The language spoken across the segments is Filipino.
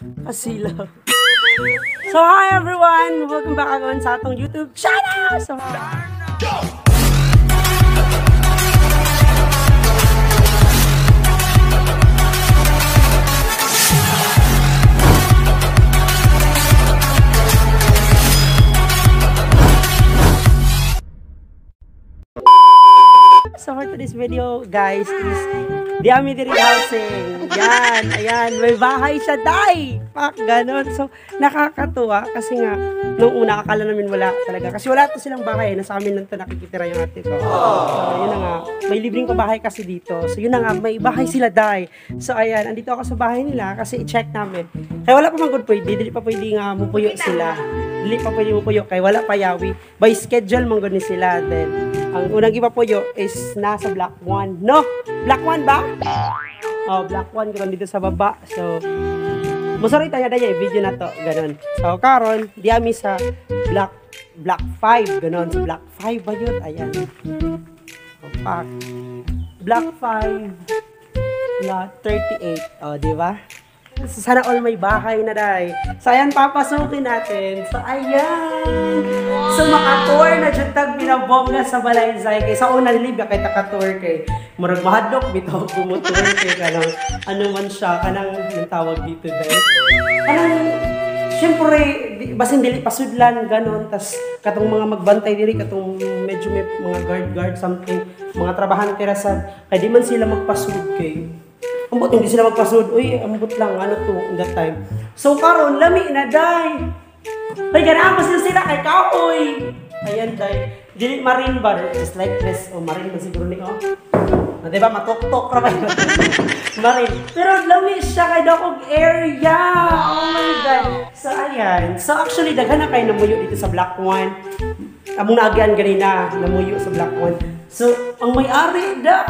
Kasila. So hi everyone! Welcome back again sa atong YouTube channel! So, so for today's video, guys, is Diami Diri Housing. Yan, ayan, may bahay siya, day! Pak, ganon. So, nakakatuwa kasi nga, nung una, akala namin wala talaga. Kasi wala to silang bahay, nasa amin lang to nakikitira yung ate ko. So, yun na nga, may libreng pabahay kasi dito. So, yun na nga, may bahay sila, day. So, ayan, andito ako sa bahay nila kasi i-check namin. Kaya wala pa man good pwede, dili pa pwede nga mupuyo sila. Dili pa pwede mupuyo, kaya wala pa yawi. By schedule, manggod ni sila. Then, ang unang ipapuyo is nasa block 1. No? Block 1 ba? Oh, block 1 karon dito sa baba. So, masari tayo daya video na to, ganun. So, karon diami sa block 5, ganun. Sa block 5 ba yun? Ayan. Opak. Block 5, lot 38. Oh, di ba? So, sana all may bahay na day. So, ayan, papasukin natin. So, ayan. So, maka-tour na dyan tag binabongga sa Balaysay. Kaya sa una nilibya kay taka-tour kay murag mahadlok bitaw kumutour kay kanang ano man siya, kanang yung tawag dito day. Kanang, syempre, basin dili pasudlan, ganon. Tas, katong mga magbantay diri, katong medyo may mga guard something, mga trabahante rasan, kaya di man sila magpasud kay. Ambot, hindi sila magpasud. Uy, ambot lang, ano to, in that time. So, karon lami na, day. Ay, ganaan mo sila kay Kaoy. Ayan, day. Dili marine ba? Just like this. O, marine ba siguro ni, oh. Diba, matok-tok ra ba yun? Marine. Pero lami siya kay Dakog area. Oh my God. So, ayan. So, actually, daghan na kayo namuyo dito sa Block 1. Among naagyan ganina, namuyo sa Block 1. So, ang may-ari da.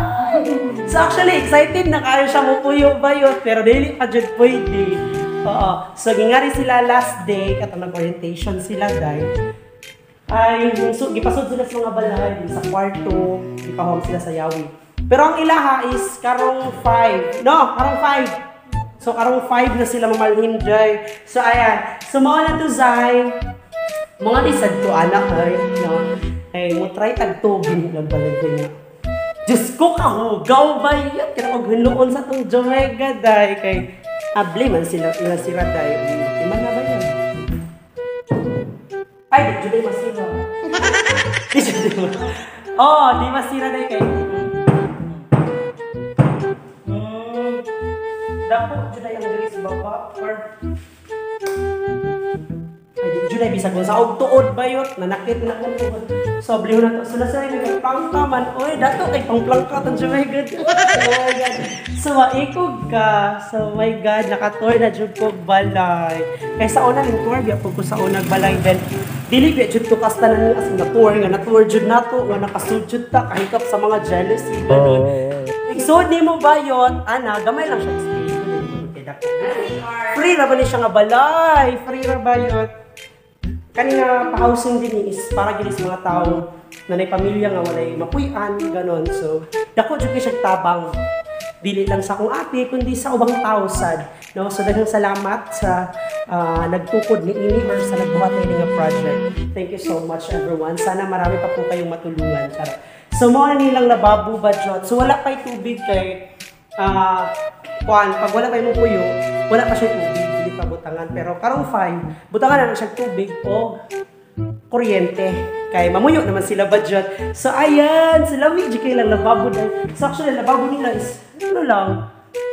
So, actually, excited na kayo siya mupuyo bayot, pero dili pa dyan pwede. Oo. So, gingari sila last day, katong nag-orientation sila, day. Ay, so, gipasod sila sa mga balay, sa kwarto, gipahom sila sa yawi. Pero ang ilaha is karong 5. No, karong 5. So, karong 5 na sila mamalhin, day. So, ayan. So, mga na to, Zay. Mga lisad to, anak, ay, no? Ay, mo try tagtubin lang balagay nga. Diyos ko, kahugaw ba yan? Kaya maghinuon sa itong Jamaica, day. Kay, abli man sila day. Di man na ba yan? Ay, di juday masira. Di juday masira. Oh, di masira day kay. Dapo, juday ang diri sa baba. Or, Juday bisa kung sa og-tuod bayot nanakit na ko. So bliho na to. So nasa may plangka man. Oy, dato kay pangplangka tan siya, my God. Oh my God. So maikog ka. So my God, naka-tour na jud ko balay. Kay sa una ning tour biya ko sa unang balay, then dili biya jud to kasta na as na tour nga na-tour jud nato nga nakasud jud ta kahikap sa mga jealousy ganon. Igsod nimo bayot, ana gamay lang siya experience. Free ra ba ni siya nga balay? Free ra bayot. Kanina pa-housing din is para gilis mga tao na may pamilya nga walay mapuy-an, ganon. So, dako jud kay siya tabang. Dili lang sa akong ate, kundi sa ubang tao sad. No? So, daghang salamat sa nagtukod ni ini or sa nagbuhat ni nga project. Thank you so much everyone. Sana marami pa po kayong matulungan. So, mo na nilang lababo budget. So, wala pa'y tubig kay pag wala pa'y mupuyo, wala pa siya tubig. Hindi pa butangan. Pero karong 5, butangan na siya tubig o kuryente. Kaya mamuyo naman sila budget. So ayan, sila medyo kayo lang lababo dahil. So actually, lababo nila is, ano lang,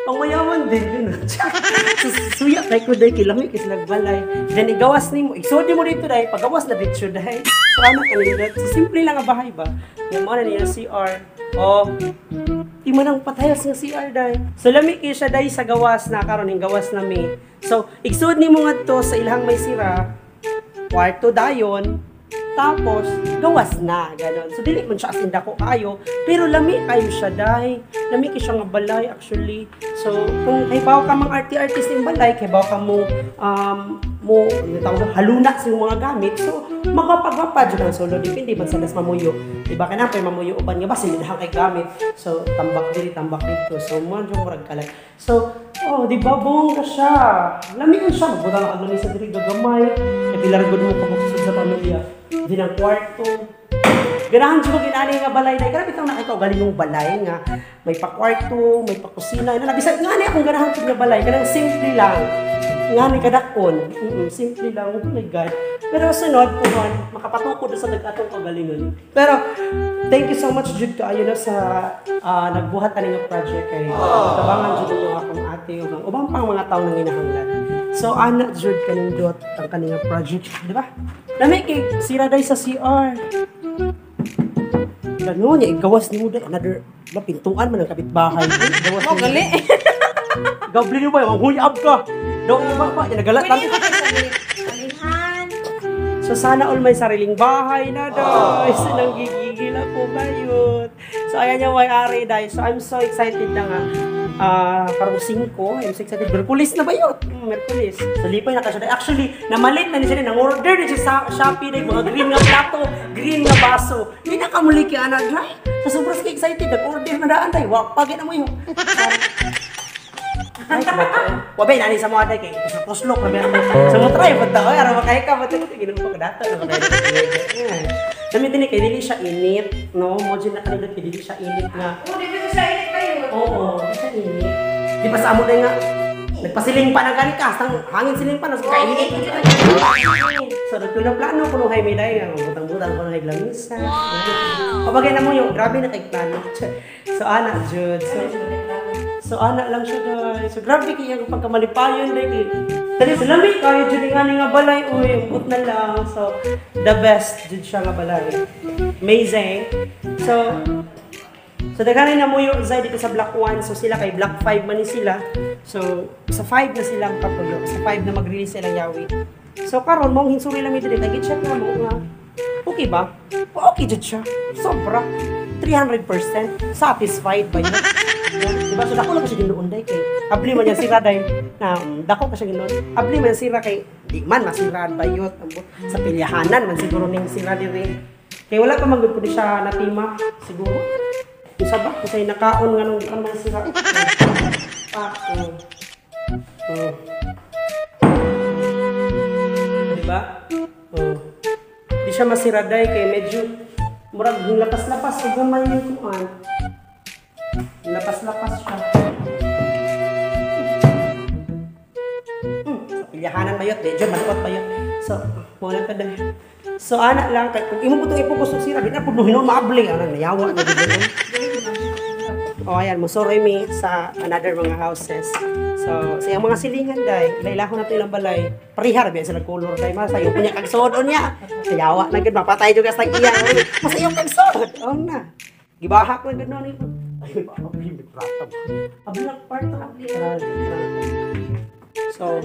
pang mayaman din. Yun. So suya kay ko dahil kilangi kasi nagbalay. Then igawas ni mo, iksodi mo dito dahil, pagawas na dito dahil. So ano kanila, so simple lang ang bahay ba? Yung mga nila CR. O, di mo nang patayas nga CR dahil. So lamig kayo siya dahil sa gawas na karon yung gawas na may. So, iksod ni mo nga to sa ilhang may sira, kwarto dayon, Tapos, gawas na, gano'n. So, dili man siya as in dako kayo, pero lami kayo siya, day. Lami kayo siya nga balay, actually. So, kung kaybaw ka mga artist ng balay, kaybaw ka mo, haluna sa yung mga gamit, so, magpapagwapa dyan ang solo. Depende man sa das mamuyo. Diba, kaya pa mamuyo uban nga ba, sinidahan kay gamit. So, tambak dito. So, medyo murag kalat. So, diba, bongga siya. Lami ka siya, magbuta na kagami sa diri gagamay. Kaya pilaragod mo kabuksid sa pamilya. Din ang kwarto. Ganahan siya ginani nga balay na. Grabe itong nakita ko galing yung balay nga. May pa-kwarto, may pa-kusina. Nabisag nga niya akong ganahan ko nga balay. Kanang simple lang. Nga ni kadakon. Simple lang. Oh my God. Pero sunod po man, makapatukod sa nag-atong kagalingon. Pero, thank you so much, Jude, kaayo na sa nagbuhat na nga project kay tabangan Jude yung akong ate o ubang pang mga tao nang inahanglan. So, ana, Jude, kanindot ang kanina project. Di ba? Nami kay sira day sa CR. Gano'n, igawas ni mo day. Another, pintuan man ang kapitbahay. Gawas Mo, gali. Gabli niyo ba? Ang huyab ka. Daw ba? Nagalat lang. Pwede ba kayo salihan? So, sana all may sariling bahay na daw. So, nanggigigil ako bayot. So, ayan yung may-ari dahil. So, I'm so excited na nga. Parang 5. I'm so excited. Merkulis na bayot. Merkulis. So, lipay na kasi. Actually, namalit na niya. Nang-order na siya sa Shopee na mga green nga plato, green nga baso. Hindi na kamuli kaya na. So, sobrang excited. Nag-order na daan tayo. Wow, pagin na mo yun. Wabay nani sa mga day kay sa puslok na meron. Sa mo try pud ta oy ara makay ka pud ginoo pa kadata na makay. Dami din kay dili siya init, no? Mo din na kanila kay dili siya init nga. Dili siya init kayo. Oo, siya init. Di ba sa amo day nga nagpasiling pa na gani ka, sang hangin siling pa na kainit. So dito na plano kuno hay meday nga butang-butang kuno hay lamisa. Pabagay na mo yung grabe na kay plano. So ana Jude. So ana lang siya guys. So grabe kaya ang pagkamalipayon dahil dali sa lamig kayo dyan nga balay. Uy, umot na lang. So the best dyan siya nga balay. Amazing. So daghanin na mo yung Zay dito sa Block 1. So sila kay Block 5 man ni sila. So sa 5 na sila ang kapuyo. Sa 5 na mag-release sila yawi. So karon mong hinsuri lang ito dito. Nagit siya nga mo nga. Okay ba? Okay dyan siya. Sobra. 300% satisfied ba yun? Diba? So dako lang kasi ginoon day kay abli man yan sira day na dako kasi ginoon. Abli man sira kay di man masiraan bayot sa pilyahanan man siguro ning sira diri. Kay wala pa magud pud siya natima siguro. Usa ba kasi nakaon nga nung man sira. Diba? Di siya masira day kay medyo murag lapas-lapas ug gamay yung kuan. Lapas-lapas siya. Sa pilyahanan mayot, medyo malapot mayot. So, muna ka dahil. So, anak lang, kung imo po itong ipukusok sira, di na po hinon maabli. Nayawa na dito. Ayan, musuroy mi sa another mga houses. So, sa yung mga silingan, dahil, ilailahon na ito ilang balay. Parihar, biya sila color, dahil masayo po niya kagsod niya. Nayawa na gano'n, mapatay juga sa iya. Masayo kagsod. Oo na. Gibahak na gano'n ito. Ay, abli, may pratang. Abli lang, parta, abli. So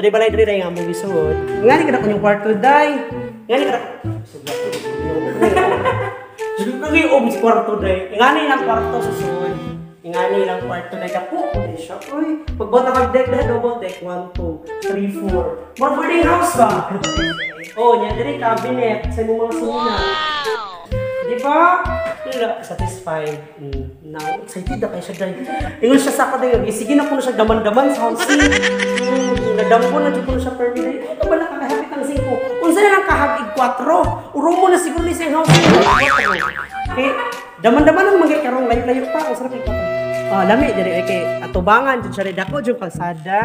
di balay diri nga mo gisod. Ngani kada kunyong kwarto day. Ngani kada. Sige kami sa kwarto day. Ngani lang kwarto sa suod. Ngani lang kwarto day kapo. Day siya. Uy, pagbota kag deck na double deck 1 2 3 4. More boarding house ba? Oh, nya diri cabinet sa mga suna. Di ba? Satisfied. Now, excited na kayo siya dahil. Ingon siya sa ako dahil. Sige na po na siya daman-daman sa housing. Nadampo na dyan po na siya per minute. Ito ba na kakahapit ng 5? Kung saan na lang kahagig 4? Uro mo na siguro na siya housing. Okay, daman-daman ang magay karong layo-layo pa. Ang sarap yung 4. Lami, dyan kay atubangan. Dyan siya rin ako, dyan kalsada.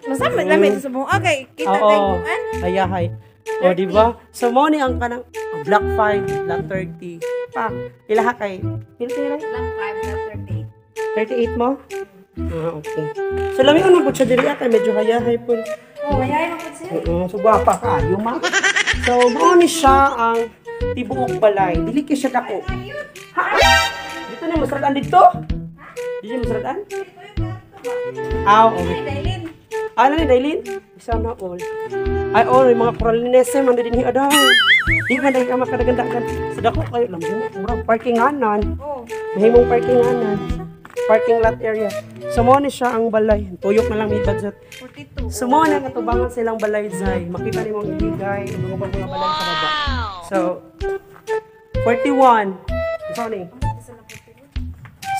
Masama, lami sa buong. Okay, kita tayo. Ayahay. O, diba? So, mo ni ang kanang Block 5, Block 30. Pa, ilaha kay. Pila? Block 5, Block 38 mo? Okay. So, lami ko na po siya diri kay medyo hayahay po. Mayayain ako siya. So, guwapa ka. Yuma. So, mo ni siya ang tibuok balay. Dili kay siya dako. Ha? Dito na masaradan dito? Dito masaradan? Okay. Ano ni Dailin? Isa na all. Ay, oh, may mga Coralines man din hi aday. Di man dai ka makadagandagan. Sa dako kayo lang mo, murag parkinganan. Oh. Mahimong parkinganan. Parking lot area. So mo ni siya ang balay. Tuyok na lang may budget. 42. So mo na katubangan silang balay zay. Makita ni mong iligay, mga balay sa baba. So 41. So ni.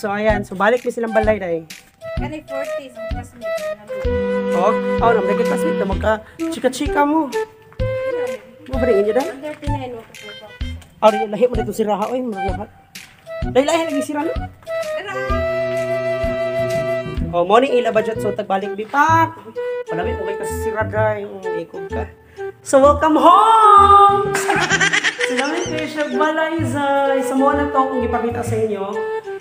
So ayan, so balik mi silang balay dai. Kani 40 sa classmate na Oh, naman nagkakasmit na magka chika-chika mo. Mo ba rin inyo dahil? 39 mo ko. Ari, lahi mo dito si Raha. Uy, mga lahat. Dahil lahi lagi si Raha. Oh, morning ila budget. So, tagbalik bipak. Palami, okay kasi si Raha. Ikog ka. So, welcome home! Salamat kayo siya balay, Zay. Sa mga na to, kung ipakita sa inyo,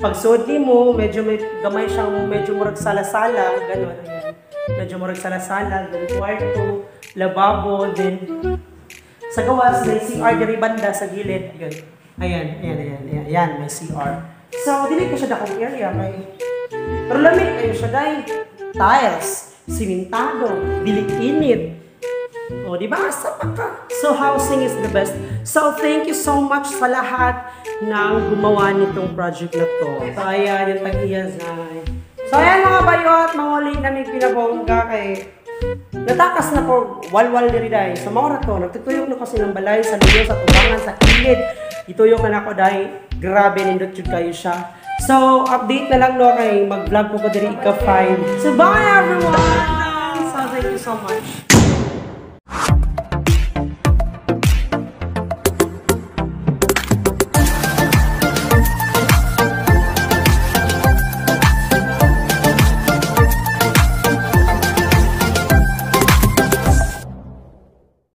pag sodi mo, medyo may gamay siyang medyo murag sala-sala. Ganun, ayan. Medyo murag sala-sala. Then, kwarto, lababo, then sa gawas, may CR diri banda sa gilid. Ayan, ayan, may CR. So, dili ko siya dakong area kay pero lamig kayo siya dahil tiles, simentado, dili init. O, di ba? Sapa ka. So, housing is the best. So, thank you so much sa lahat ng gumawa nitong project na to. So, ayan, yung tag-iyazay. So, ayan mga bayot, mga ulit namin pinabongga kay natakas na po walwal diri dai. Sa mga to, nagtutuyok na kasi ng balay sa luyo, sa tubangan, sa kilid. Ituyok na nako dai. Grabe nindot jud kayo siya. So, update na lang no kay mag-vlog po ko diri ika 5. So, bye everyone! So, thank you so much.